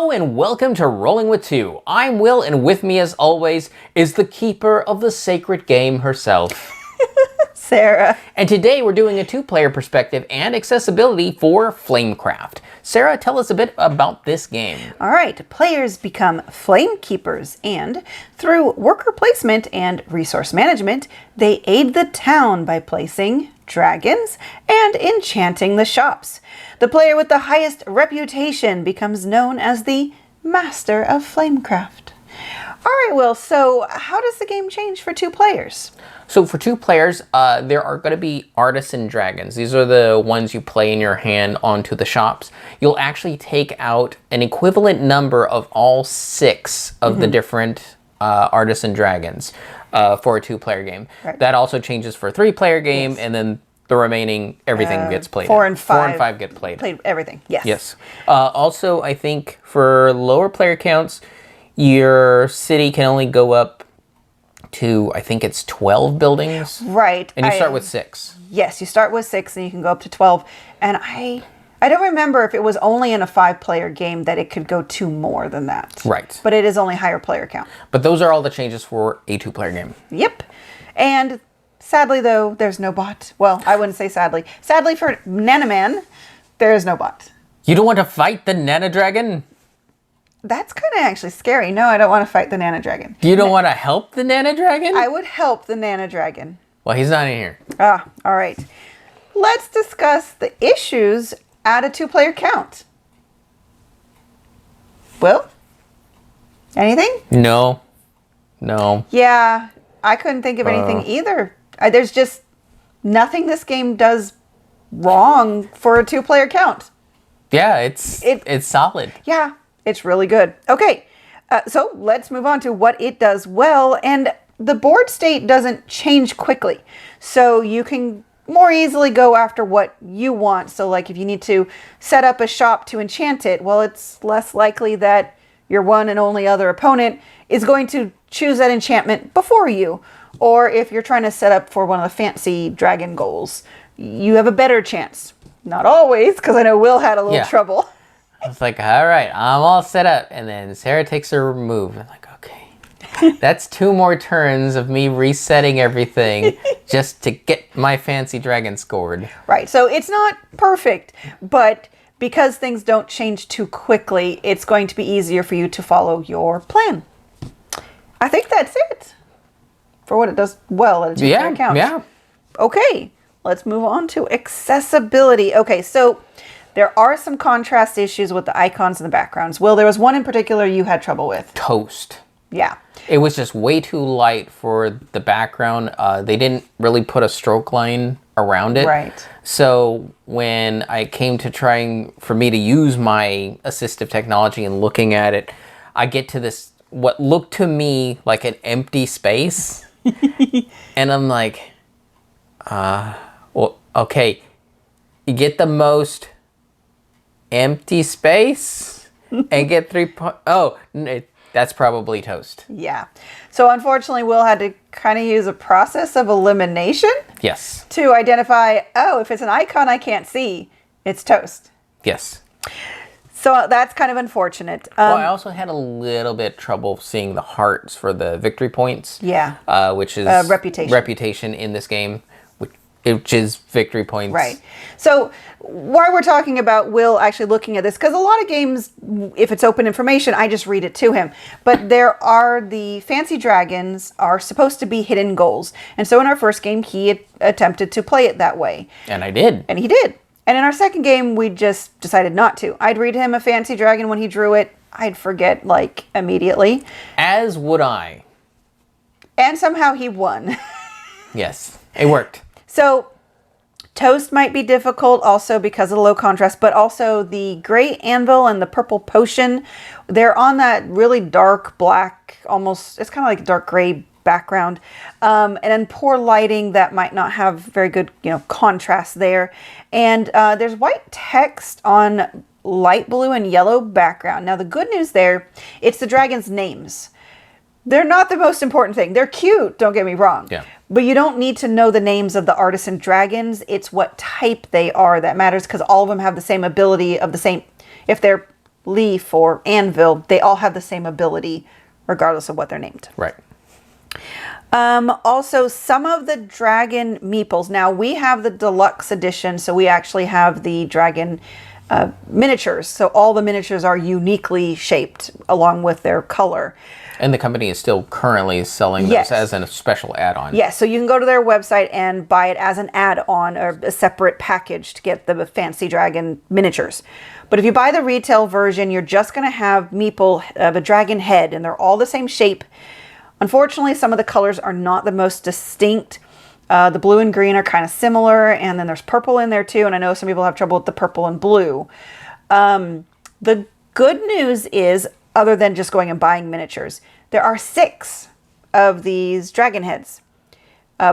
Hello and welcome to Rolling with Two. I'm Will, and with me as always is the keeper of the sacred game herself, Sarah. And today we're doing a two-player perspective and accessibility for Flamecraft. Sarah, tell us a bit about this game. All right, players become flame keepers, and through worker placement and resource management, they aid the town by placing dragons and enchanting the shops. The player with the highest reputation becomes known as the Master of Flamecraft. All right, Will, so how does the game change for two players? So for two players, there are going to be artisan dragons. These are the ones you play in your hand onto the shops. You'll actually take out an equivalent number of all 6 of the different artisan dragons for a two-player game. Right. That also changes for a 3-player game, and then the remaining, everything gets played. 4 and 5. 4 and 5 get played. Played everything, yes. Yes. Also, I think for lower player counts, your city can only go up to, I think it's 12 buildings. Right. And you start with 6. Yes, you start with 6 and you can go up to 12. And I don't remember if it was only in a 5-player game that it could go to more than that. Right. But it is only higher player count. But those are all the changes for a 2-player game. Yep. And sadly, though, there's no bot. Well, I wouldn't say sadly. Sadly for Nanaman, there is no bot. You don't want to fight the Nana Dragon? That's kind of actually scary. No, I don't want to fight the Nana Dragon. You don't want to help the Nana Dragon? I would help the Nana Dragon. Well, he's not in here. All right. Let's discuss the issues at a 2-player count. Will? Anything? No. Yeah, I couldn't think of anything either. There's just nothing this game does wrong for a 2-player count. Yeah, it's solid. Yeah, it's really good. Okay, so let's move on to what it does well. And the board state doesn't change quickly, so you can more easily go after what you want. So like if you need to set up a shop to enchant it, well, it's less likely that your one and only other opponent is going to choose that enchantment before you. Or if you're trying to set up for one of the fancy dragon goals, you have a better chance. Not always, because I know Will had a little trouble. I was like, all right, I'm all set up. And then Sarah takes her move. I'm like, okay. That's 2 more turns of me resetting everything just to get my fancy dragon scored. Right, so it's not perfect, but because things don't change too quickly, it's going to be easier for you to follow your plan. I think that's it for what it does well at a 2-player count. Yeah. Okay, let's move on to accessibility. Okay, so there are some contrast issues with the icons and the backgrounds. Will, there was one in particular you had trouble with. Toast. Yeah. It was just way too light for the background. They didn't really put a stroke line around it. Right. So when I came to trying for me to use my assistive technology and looking at it, I get to this, what looked to me like an empty space. And I'm like, well, okay, you get the most empty space and get 3 points. Oh, that's probably toast. Yeah. So unfortunately, Will had to kind of use a process of elimination. Yes. To identify, oh, if it's an icon I can't see, it's toast. Yes. So that's kind of unfortunate. Well, I also had a little bit trouble seeing the hearts for the victory points. Yeah. Which is reputation. Reputation in this game, which is victory points. Right. So why we're talking about Will actually looking at this, because a lot of games, if it's open information, I just read it to him. But there are the fancy dragons are supposed to be hidden goals. And so in our first game, he attempted to play it that way. And I did. And he did. And in our second game, we just decided not to. I'd read him a fancy dragon when he drew it. I'd forget, like, immediately. As would I. And somehow he won. Yes, it worked. So, toast might be difficult also because of the low contrast, but also the gray anvil and the purple potion, they're on that really dark black, almost, it's kind of like a dark gray background. And then poor lighting that might not have very good, contrast there. And there's white text on light blue and yellow background. Now, the good news there, it's the dragons' names. They're not the most important thing. They're cute, don't get me wrong. Yeah. But you don't need to know the names of the artisan dragons. It's what type they are that matters, because all of them have the same ability of the same. If they're leaf, or anvil, they all have the same ability, regardless of what they're named. Right. Also, some of the dragon meeples. Now, we have the deluxe edition, so we actually have the dragon miniatures. So all the miniatures are uniquely shaped along with their color. And the company is still currently selling those Yes. as a special add-on. Yes, so you can go to their website and buy it as an add-on or a separate package to get the fancy dragon miniatures. But if you buy the retail version, you're just going to have meeple of a dragon head, and they're all the same shape. Unfortunately, some of the colors are not the most distinct. The blue and green are kind of similar, and then there's purple in there too, and I know some people have trouble with the purple and blue. The good news is, other than just going and buying miniatures, there are 6 of these dragon heads,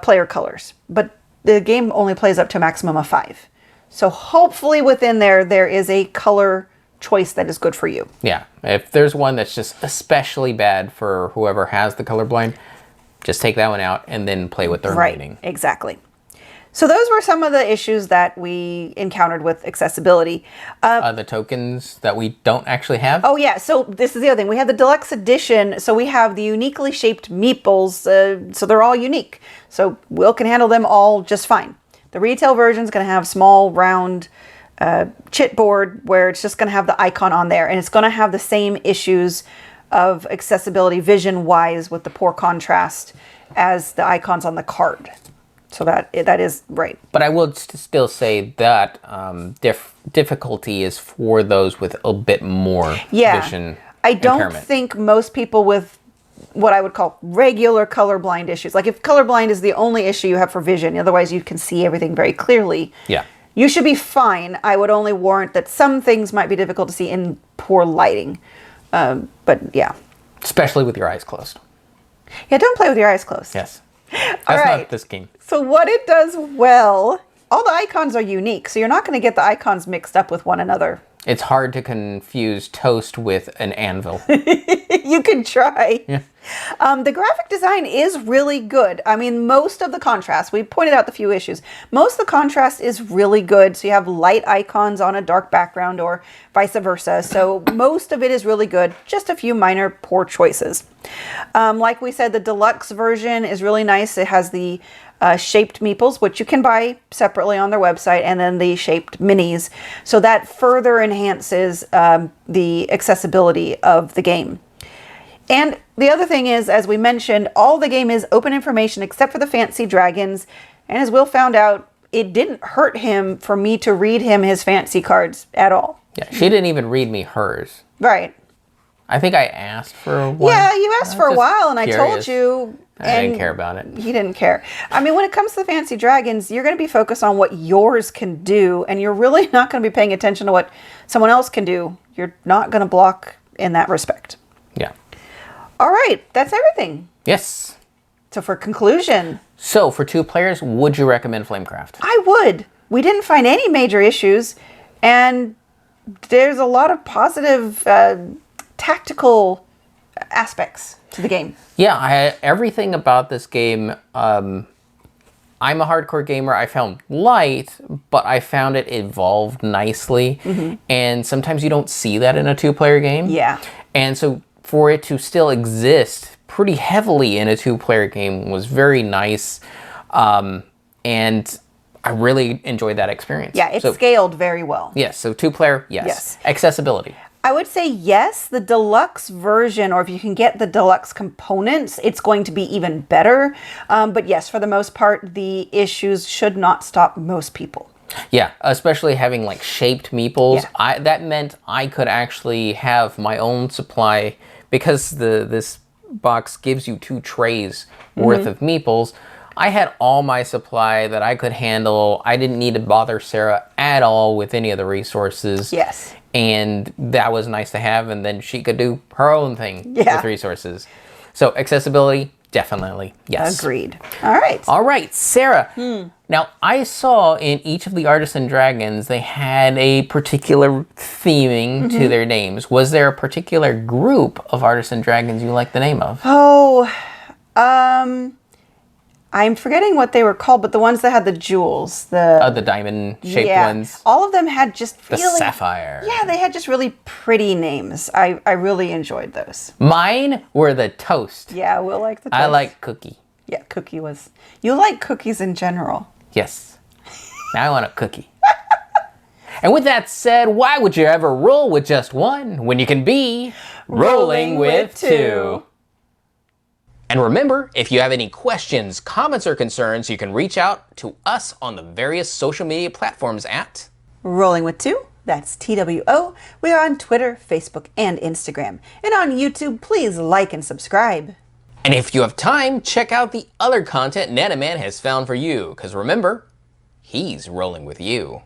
player colors, but the game only plays up to a maximum of 5. So hopefully within there is a color choice that is good for you. Yeah. If there's one that's just especially bad for whoever has the colorblind, just take that one out and then play with the remaining. Right, exactly. So those were some of the issues that we encountered with accessibility. The tokens that we don't actually have. Oh yeah, so this is the other thing. We have the deluxe edition, so we have the uniquely shaped meeples, so they're all unique. So Will can handle them all just fine. The retail version is going to have small, round chipboard where it's just going to have the icon on there, and it's going to have the same issues of accessibility vision-wise with the poor contrast as the icons on the card. So that is right. But I would still say that difficulty is for those with a bit more vision I don't impairment. think most people with what I would call regular colorblind issues, like if colorblind is the only issue you have for vision, otherwise you can see everything very clearly. Yeah. You should be fine. I would only warrant that some things might be difficult to see in poor lighting. But yeah. Especially with your eyes closed. Yeah, don't play with your eyes closed. Yes. That's All right. not this game. So what it does well, all the icons are unique, so you're not going to get the icons mixed up with one another. It's hard to confuse toast with an anvil. You can try. Yeah. The graphic design is really good. I mean, most of the contrast, we pointed out the few issues. Most of the contrast is really good. So you have light icons on a dark background or vice versa. So most of it is really good. Just a few minor poor choices. Like we said, the deluxe version is really nice. It has the shaped meeples, which you can buy separately on their website, and then the shaped minis. So that further enhances the accessibility of the game. And the other thing is, as we mentioned, all the game is open information except for the fancy dragons. And as Will found out, it didn't hurt him for me to read him his fancy cards at all. Yeah, she didn't even read me hers. Right. I think I asked for one. Yeah, you asked for a just while, and I told curious. you. I didn't care about it. He didn't care. I mean, when it comes to the fancy dragons, you're going to be focused on what yours can do, and you're really not going to be paying attention to what someone else can do. You're not going to block in that respect. Yeah. All right, that's everything. Yes. So for conclusion, So for 2 players, would you recommend Flamecraft? I would. We didn't find any major issues, and there's a lot of positive tactical aspects to the game. Yeah, everything about this game, I'm a hardcore gamer. I found light, but I found it evolved nicely. And sometimes you don't see that in a 2-player game. Yeah. And so for it to still exist pretty heavily in a 2-player game was very nice. And I really enjoyed that experience. Yeah, it scaled very well. Yes, so 2-player, yes. Yes. Accessibility. I would say yes, the deluxe version, or if you can get the deluxe components, it's going to be even better. But yes, for the most part, the issues should not stop most people. Yeah, especially having like shaped meeples. Yeah. That meant I could actually have my own supply because this box gives you 2 trays worth of meeples. I had all my supply that I could handle. I didn't need to bother Sarah at all with any of the resources. Yes. And that was nice to have, and then she could do her own thing Yeah. with resources. So accessibility, definitely, yes. Agreed. All right. All right, Sarah. Now, I saw in each of the Artisan Dragons, they had a particular theming to their names. Was there a particular group of Artisan Dragons you like the name of? Oh, I'm forgetting what they were called, but the ones that had the jewels, the diamond-shaped ones. all of them had just The really, sapphire. Yeah, they had just really pretty names. I really enjoyed those. Mine were the toast. Yeah, Will liked the toast. I like cookie. Yeah, cookie was. You like cookies in general. Yes. Now I want a cookie. And with that said, why would you ever roll with just one when you can be rolling with two? And remember, if you have any questions, comments, or concerns, you can reach out to us on the various social media platforms at Rolling with Two. That's TWO. We are on Twitter, Facebook, and Instagram. And on YouTube, please like and subscribe. And if you have time, check out the other content Nanaman has found for you, because remember, he's rolling with you.